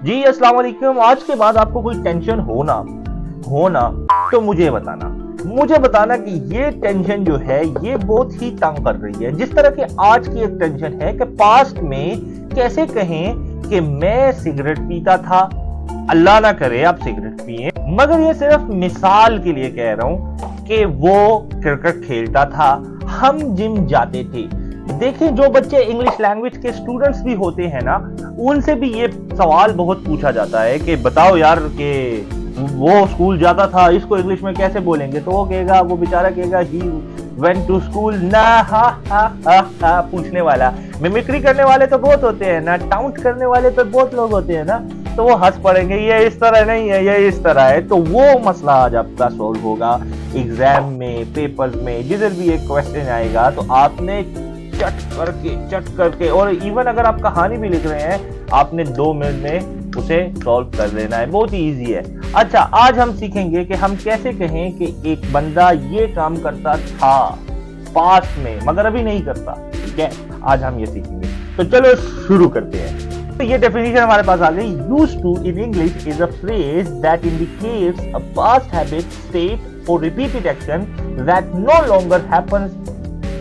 जी अस्सलाम वालेकुम। आज के बाद आपको कोई टेंशन होना तो मुझे बताना कि ये टेंशन जो है ये बहुत ही तंग कर रही है। जिस तरह के आज की एक टेंशन है कि पास्ट में कैसे कहें कि मैं सिगरेट पीता था, अल्लाह ना करे आप सिगरेट पिए, मगर ये सिर्फ मिसाल के लिए कह रहा हूं कि वो क्रिकेट खेलता था, हम जिम जाते थे। देखें, जो बच्चे इंग्लिश लैंग्वेज के स्टूडेंट्स भी होते हैं ना, उनसे भी ये सवाल बहुत पूछा जाता है कि बताओ यार कि वो स्कूल जाता था, इसको इंग्लिश में कैसे बोलेंगे? तो वो कहेगा, वो बेचारा कहेगा ही वेंट टू स्कूल ना। हा पूछने वाला, मिमिक्री करने वाले तो बहुत होते हैं ना, टाउट करने वाले तो बहुत लोग होते हैं ना, तो वो हंस पड़ेंगे, ये इस तरह नहीं है, ये इस तरह है। तो वो मसला आज आपका सॉल्व होगा एग्जाम में, पेपर्स में, जिधर भी एक क्वेश्चन आएगा तो आपने चट करके और इवन अगर आप कहानी भी लिख रहे हैं, आपने 2 मिनट में उसे सॉल्व कर लेना है। बहुत ही इजी है। अच्छा, आज हम सीखेंगे कि हम कैसे कहें कि एक बंदा ये काम करता था पास्ट में मगर अभी नहीं करता। ठीक है, आज हम ये सीखेंगे। तो चलो शुरू करते हैं। तो ये डेफिनेशन हमारे पास आ गई। Used to in English is a phrase that indicates a past habit, state और repeated action that no longer happens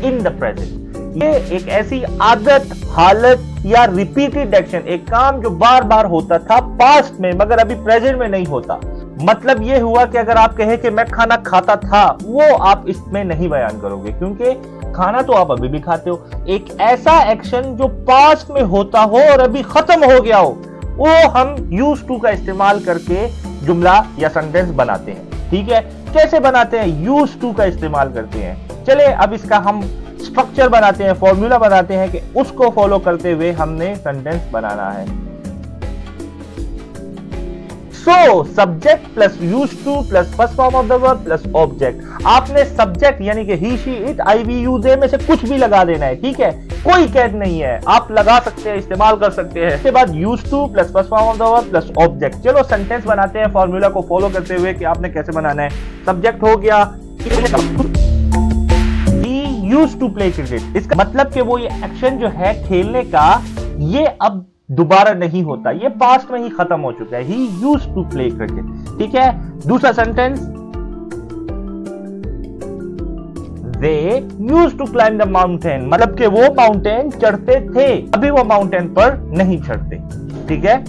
in the present. ये एक ऐसी आदत, हालत या रिपीटेड एक्शन, एक काम जो बार बार होता था पास्ट में मगर अभी प्रेजेंट में नहीं होता। मतलब ये हुआ कि अगर आप कहें कि मैं खाना खाता था, वो आप इसमें नहीं बयान करोगे क्योंकि खाना तो आप अभी भी खाते हो। एक ऐसा एक्शन जो पास्ट में होता हो और अभी खत्म हो गया हो, वो हम यूज टू का इस्तेमाल करके जुमला या सेंटेंस बनाते हैं। ठीक है, कैसे बनाते हैं? यूज टू का इस्तेमाल करते हैं। चले अब इसका हम स्ट्रक्चर बनाते हैं, फॉर्मूला बनाते हैं कि उसको फॉलो करते हुए हमने सेंटेंस बनाना है। So subject plus used to plus first form of the verb plus object. आपने सब्जेक्ट यानी कि he, she, it, I, we, you, they में से कुछ भी लगा देना है। ठीक है, कोई कैद नहीं है, आप लगा सकते हैं, इस्तेमाल कर सकते हैं। इसके बाद used to plus first form of the verb plus object. चलो सेंटेंस बनाते हैं फॉर्मूला को फॉलो करते हुए कि आपने कैसे बनाना है। सब्जेक्ट हो गया यूज्ड टू प्ले क्रिकेट। इसका मतलब कि वो ये एक्शन जो है खेलने का, ये अब दोबारा नहीं होता, ये पास्ट में ही खत्म हो चुका है। He used to play cricket. ठीक है, दूसरा sentence, they used to climb the mountain, मतलब कि वो माउंटेन चढ़ते थे, अभी वो माउंटेन पर नहीं चढ़ते। ठीक है,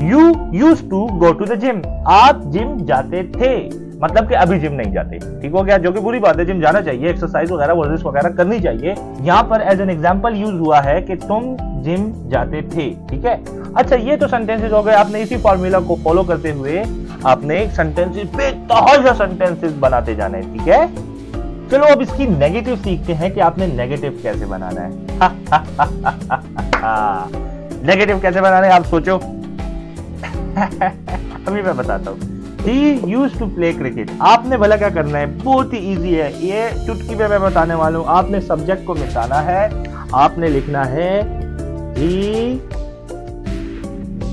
you used to go to the gym, आप जिम जाते थे, मतलब कि अभी जिम नहीं जाते। ठीक हो गया, जो कि बुरी बात है, जिम जाना चाहिए, एक्सरसाइज वगैरह वर्जिश वगैरह करनी चाहिए। यहां पर एज एन एग्जांपल यूज हुआ है कि तुम जिम जाते थे। ठीक है, अच्छा ये तो सेंटेंसेस हो गए। आपने इसी फॉर्मूला को फॉलो करते हुए आपने सेंटेंसेस बेतहाशा सेंटेंसेस बनाते जाना है। ठीक है, चलो अब इसकी नेगेटिव सीखते हैं कि आपने नेगेटिव कैसे बनाना है। नेगेटिव कैसे बनाना है आप सोचो। अभी मैं बताता हूं। He used to play cricket। आपने भला क्या करना है, बहुत ही इजी है, ये चुटकी में मैं बताने वाला हूं। आपने सब्जेक्ट को मिटाना है, आपने लिखना है he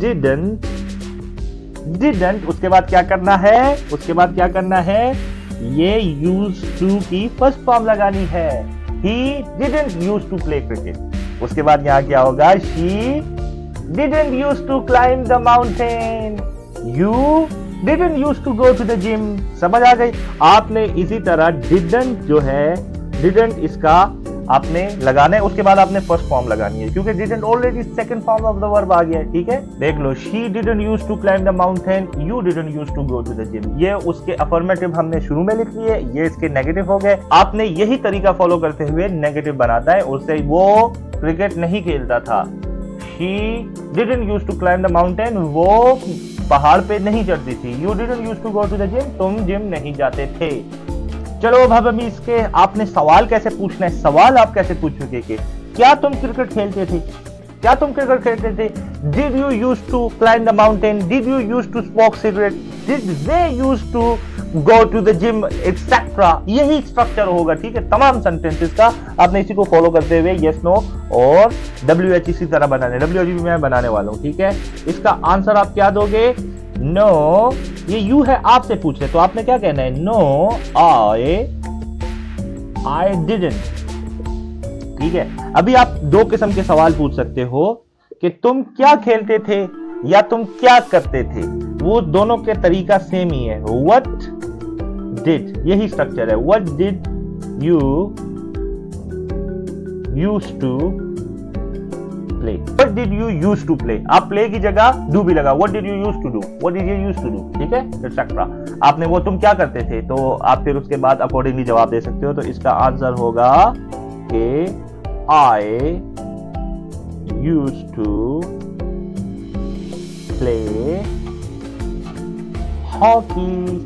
didn't, उसके बाद क्या करना है, ये used to की फर्स्ट फॉर्म लगानी है। he didn't used to play cricket। उसके बाद यहां क्या होगा, she didn't used to climb the mountain, you didn't used to go to the gym। समझ आ गई? आपने इसी तरह didn't जो है, didn't इसका आपने लगाना है, उसके बाद आपने फर्स्ट फॉर्म लगानी है क्योंकि didn't already second form of the verb आ गया है। ठीक है, देख लो, she didn't used to climb the mountain, you didn't used to go to the gym। ये उसके अफर्मेटिव हमने शुरू में लिख लिए, ये इसके नेगेटिव हो गए। आपने यही तरीका फॉलो करते हुए नेगेटिव बनाता है, उससे वो क्रिकेट नहीं खेलता था। She didn't used to climb the mountain, वो पहाड़ पे नहीं चढ़ती थी। You didn't used to go to the gym, तुम जिम नहीं जाते थे। चलो अब हम इसके आपने सवाल कैसे पूछना है। सवाल आप कैसे पूछोगे कि क्या तुम क्रिकेट खेलते थे? Did you used to climb the mountain? Did you used to smoke cigarette? Did they used to go to the gym, etc। यही स्ट्रक्चर होगा। ठीक है, तमाम सेंटेंसेस का आपने इसी को फॉलो करते हुए यस नो और WH इसी तरह बनाने, WH भी मैं बनाने वाला हूं। ठीक है, इसका आंसर आप क्या दोगे? नो, ये यू है, आपसे पूछ रहे तो आपने क्या कहना है? No I didn't. ठीक है, अभी आप दो किस्म के सवाल पूछ सकते हो कि तुम क्या खेलते थे, या तुम क्या करते थे, वो दोनों के तरीका सेम ही है। व्हाट डिड, यही स्ट्रक्चर है। What did you used to play, what did you use to play, आप प्ले की जगह डू भी लगा, what did you use to do, what did you use to do, ठीक है, एक्सेट्रा। आपने वो तुम क्या करते थे, तो आप फिर उसके बाद अकॉर्डिंगली जवाब दे सकते हो। तो इसका आंसर होगा कि आई यूज टू प्ले हॉकी।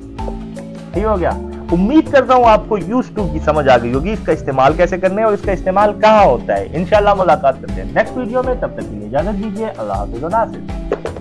ठीक हो गया। उम्मीद करता हूं आपको यूज टू की समझ आ गई होगी, इसका इस्तेमाल कैसे करने और इसका इस्तेमाल कहां होता है। इंशाल्लाह मुलाकात करते हैं नेक्स्ट वीडियो में, तब तक के लिए इजाजत दीजिए। अल्लाह हाफिज़।